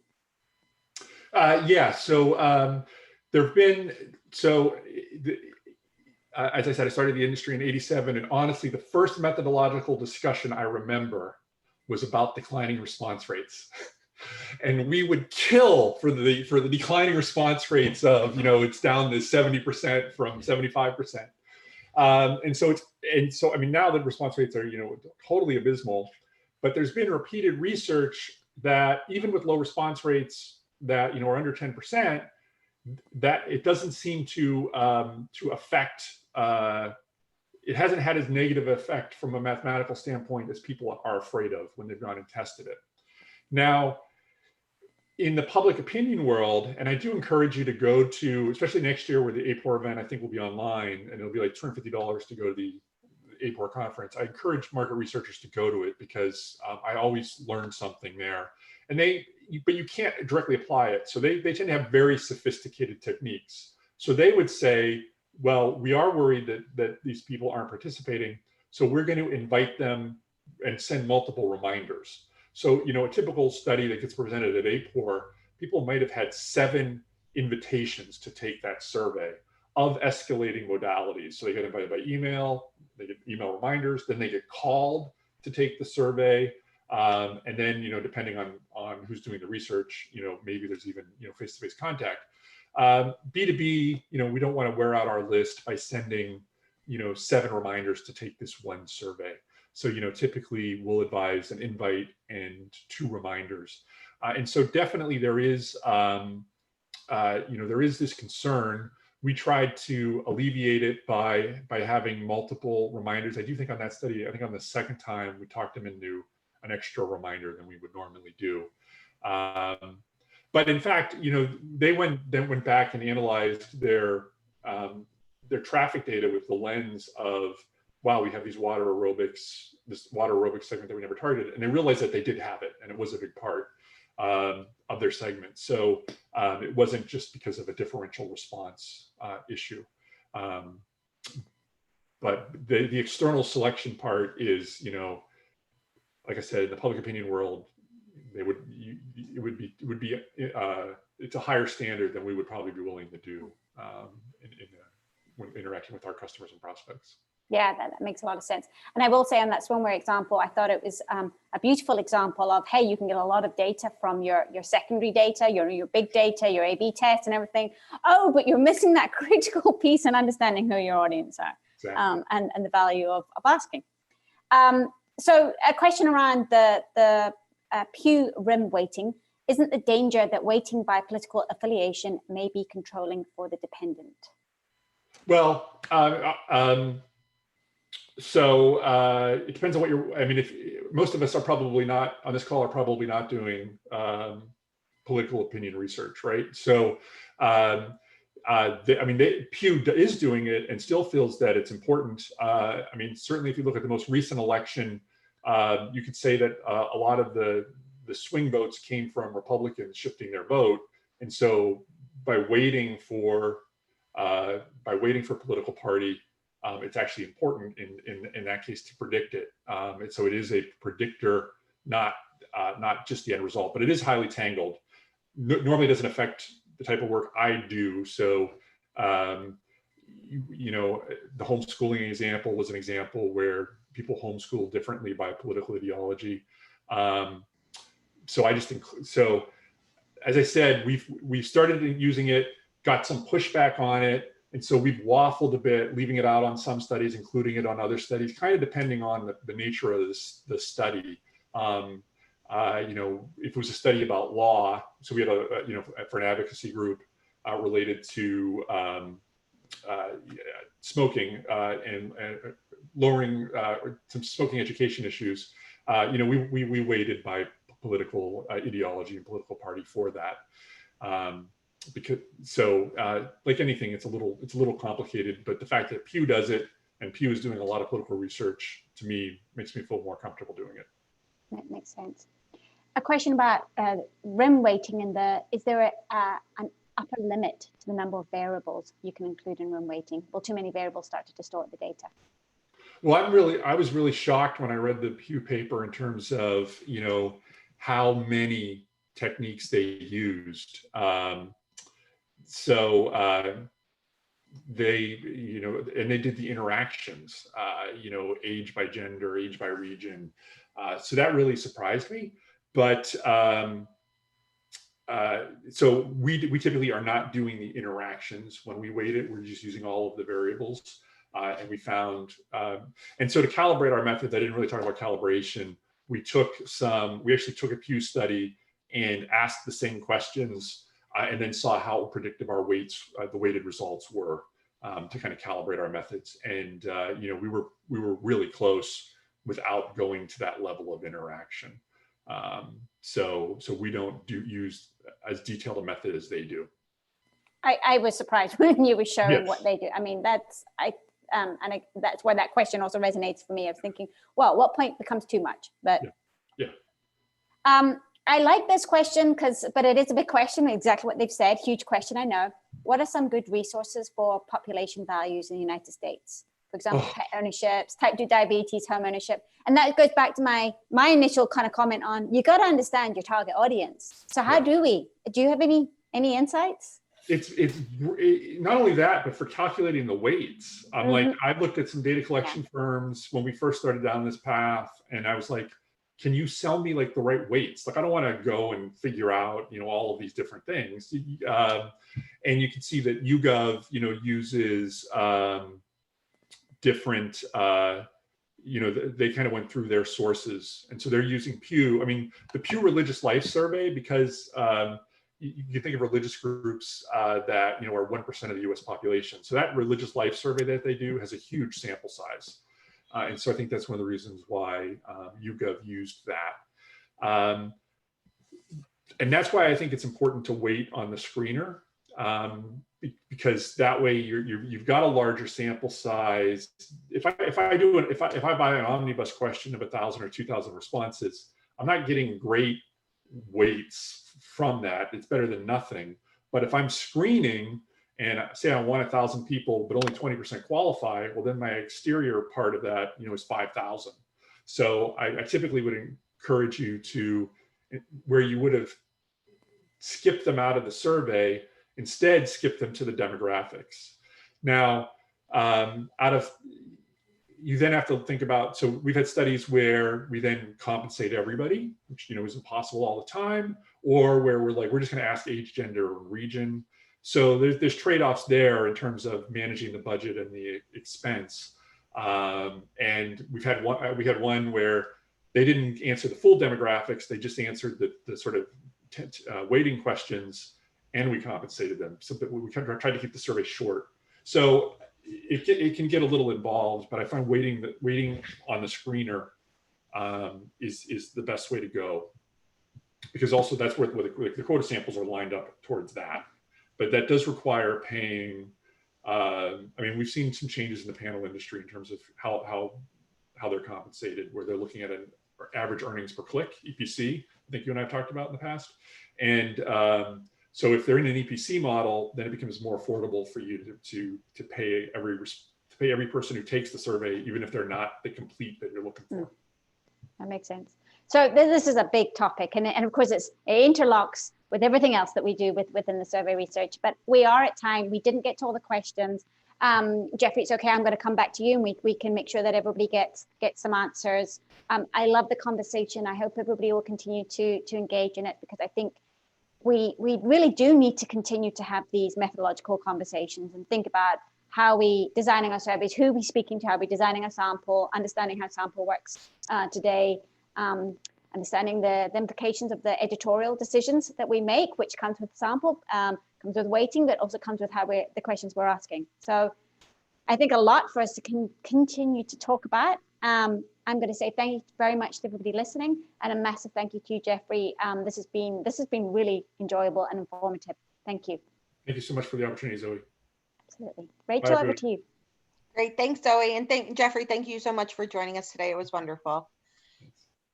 So there have been, as I said, I started the industry in '87, and honestly, the first methodological discussion I remember was about declining response rates. And we would kill for the declining response rates of, it's down to 70% from 75%. And so I mean, now the response rates are, totally abysmal, but there's been repeated research that even with low response rates that, are under 10%, that it doesn't seem to affect, it hasn't had as negative effect from a mathematical standpoint as people are afraid of when they've gone and tested it. Now, in the public opinion world, and I do encourage you to go to, especially next year where the APOR event I think will be online, and it'll be like $250 to go to the APOR conference. I encourage market researchers to go to it because I always learn something there. And but you can't directly apply it. So they tend to have very sophisticated techniques. So they would say, well, we are worried that these people aren't participating, so we're going to invite them and send multiple reminders. So, a typical study that gets presented at APOR, people might have had 7 invitations to take that survey of escalating modalities. So they get invited by email, they get email reminders, then they get called to take the survey. And then, depending on who's doing the research, maybe there's even, face-to-face contact. B2B, we don't want to wear out our list by sending, 7 reminders to take this one survey. So, typically we'll advise an invite and 2 reminders. And so definitely there is, there is this concern. We tried to alleviate it by having multiple reminders. I do think on that study, I think on the second time, we talked them into an extra reminder than we would normally do. But in fact, they went back and analyzed their traffic data with the lens of, wow, we have this water aerobics segment that we never targeted, and they realized that they did have it, and it was a big part of their segment. So it wasn't just because of a differential response issue. But the external selection part is, like I said, in the public opinion world, it's a higher standard than we would probably be willing to do when interacting with our customers and prospects. Yeah, that makes a lot of sense. And I will say on that swimwear example, I thought it was a beautiful example of, hey, you can get a lot of data from your secondary data, your big data, your A/B tests and everything. Oh, but you're missing that critical piece and understanding who your audience are. Exactly. And the value of asking. So a question around the Pew rim weighting. Isn't the danger that weighting by political affiliation may be controlling for the dependent? Well, so it depends on what if most of us are probably not on this call are probably not doing political opinion research, right? So, Pew is doing it and still feels that it's important. Certainly if you look at the most recent election, you could say that a lot of the swing votes came from Republicans shifting their vote. And so by waiting for political party, it's actually important in that case to predict it. And so it is a predictor, not just the end result, but it is highly tangled. Normally doesn't affect the type of work I do. So, the homeschooling example was an example where people homeschool differently by political ideology. So as I said, we've started using it, got some pushback on it. And so we've waffled a bit, leaving it out on some studies, including it on other studies, kind of depending on the nature of the study. If it was a study about law, so we had for an advocacy group related to smoking and lowering some smoking education issues, we weighted by political ideology and political party for that. Like anything, it's a little complicated, but the fact that Pew does it and Pew is doing a lot of political research, to me, makes me feel more comfortable doing it. That makes sense. A question about rim weighting is there an upper limit to the number of variables you can include in rim weighting? Will too many variables start to distort the data? Well, I was really shocked when I read the Pew paper in terms of, how many techniques they used. They, and they did the interactions, age by gender, age by region, So that really surprised me. But so we typically are not doing the interactions when we weight it. We're just using all of the variables. And we found, and so to calibrate our methods, I didn't really talk about calibration. We actually took a Pew study and asked the same questions and then saw how predictive our weights, the weighted results were to kind of calibrate our methods. And, you know, we were really close without going to that level of interaction. So we don't use as detailed a method as they do. I was surprised when you were showing Yes. what they do. I mean, that's why that question also resonates for me. I was thinking, well, what point becomes too much? But yeah. I like this question but it is a big question, exactly what they've said, huge question, I know. What are some good resources for population values in the United States? For example, pet ownerships, type 2 diabetes, home ownership. And that goes back to my initial kind of comment on, you got to understand your target audience. So how do you have any insights? It's not only that, but for calculating the weights. I'm like, I've looked at some data collection firms when we first started down this path, and I was like, can you sell me like the right weights? Like, I don't want to go and figure out, you know, all of these different things. And you can see that YouGov, you know, uses different, you know, they kind of went through their sources. And so they're using Pew. I mean, the Pew Religious Life Survey, because you think of religious groups that, you know, are 1% of the US population. So that religious life survey that they do has a huge sample size. And so I think that's one of the reasons why YouGov used that. And that's why I think it's important to wait on the screener, because that way you've got a larger sample size. If I buy an omnibus question of 1,000 or 2,000 responses, I'm not getting great weights from that. It's better than nothing. But if I'm screening and say I want 1,000 people, but only 20% qualify, well, then my exterior part of that, you know, is 5,000. So I typically would encourage you to, where you would have skipped them out of the survey, instead skip them to the demographics. Now, you then have to think about, so we've had studies where we then compensate everybody, which, you know, is impossible all the time, or where we're like, we're just going to ask age, gender, or region. So there's trade-offs there in terms of managing the budget and the expense. And we had one where they didn't answer the full demographics; they just answered the sort of weighting questions, and we compensated them. So we tried to keep the survey short. So it can get a little involved, but I find waiting on the screener is the best way to go, because also that's where the quota samples are lined up towards that. But that does require paying. I mean, we've seen some changes in the panel industry in terms of how they're compensated, where they're looking at an average earnings per click, EPC. I think you and I have talked about in the past. And so if they're in an EPC model, then it becomes more affordable for you to pay every person who takes the survey, even if they're not the complete that you're looking for. That makes sense. So this is a big topic, and of course it interlocks with everything else that we do within the survey research. But we are at time. We didn't get to all the questions. Jeffrey, it's okay. I'm going to come back to you, and we can make sure that everybody gets some answers. I love the conversation. I hope everybody will continue to engage in it, because I think we really do need to continue to have these methodological conversations and think about how we designing our surveys, who we speaking to, how we designing a sample, understanding how sample works today, understanding the implications of the editorial decisions that we make, which comes with sample, comes with weighting, but also comes with how the questions we're asking. So I think a lot for us to continue to talk about. I'm going to say thank you very much to everybody listening, and a massive thank you to you, Jeffrey. This has been really enjoyable and informative. Thank you. Thank you so much for the opportunity, Zoe. Absolutely. Rachel, over to you. Great. Thanks, Zoe. And Jeffrey, thank you so much for joining us today. It was wonderful.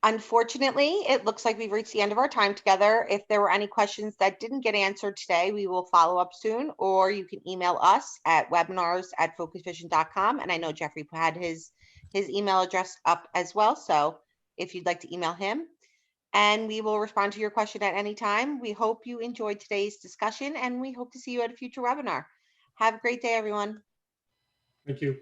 Unfortunately, it looks like we've reached the end of our time together. If there were any questions that didn't get answered today, we will follow up soon, or you can email us at webinars@focusvision.com. And I know Jeffrey had his email address up as well. So if you'd like to email him, and we will respond to your question at any time. We hope you enjoyed today's discussion, and we hope to see you at a future webinar. Have a great day, everyone. Thank you.